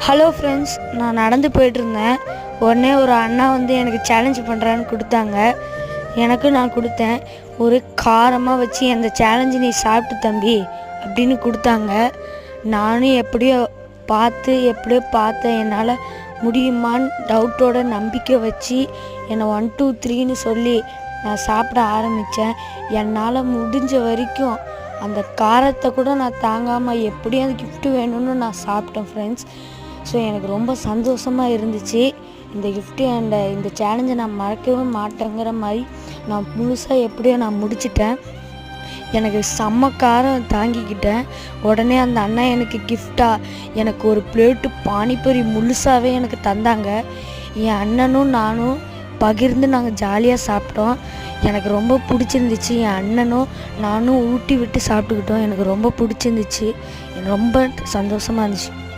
Hello friends, நான் நடந்து போயிட்டுருந்தேன். உடனே ஒரு அண்ணா வந்து எனக்கு சேலஞ்ச் பண்ணுறான்னு கொடுத்தாங்க. எனக்கு நான் கொடுத்தேன். ஒரு காரமாக வச்சு அந்த சேலஞ்சு நீ சாப்பிட்டு தம்பி அப்படின்னு கொடுத்தாங்க. நானும் எப்படியோ பார்த்தேன். என்னால் முடியுமான்னு டவுட்டோட நம்பிக்கை வச்சு என்னை 1 2 3ன்னு சொல்லி நான் சாப்பிட ஆரம்பித்தேன். என்னால் முடிஞ்ச வரைக்கும் அந்த காரத்தை கூட நான் தாங்காமல் எப்படியும் அந்த கிஃப்ட்டு வேணும்னு நான் சாப்பிட்டேன் ஃப்ரெண்ட்ஸ். ஸோ எனக்கு ரொம்ப சந்தோஷமாக இருந்துச்சு. இந்த கிஃப்ட்டு இந்த சேலஞ்சை நான் மறக்கவே மாட்டேங்கிற மாதிரி நான் முழுசாக எப்படியோ நான் முடிச்சிட்டேன். எனக்கு செம்ம காரம் தாங்கிக்கிட்டேன். உடனே அந்த அண்ணா எனக்கு கிஃப்டாக எனக்கு ஒரு பிளேட்டு பானிபூரி முழுசாகவே எனக்கு தந்தாங்க. என் அண்ணனும் நானும் பகிர்ந்து நாங்கள் ஜாலியாக சாப்பிட்டோம். எனக்கு ரொம்ப பிடிச்சிருந்துச்சு. என் அண்ணனும் நானும் ஊட்டி விட்டு சாப்பிட்டுக்கிட்டோம். எனக்கு ரொம்ப பிடிச்சிருந்துச்சு. எனக்கு ரொம்ப சந்தோஷமாக இருந்துச்சு.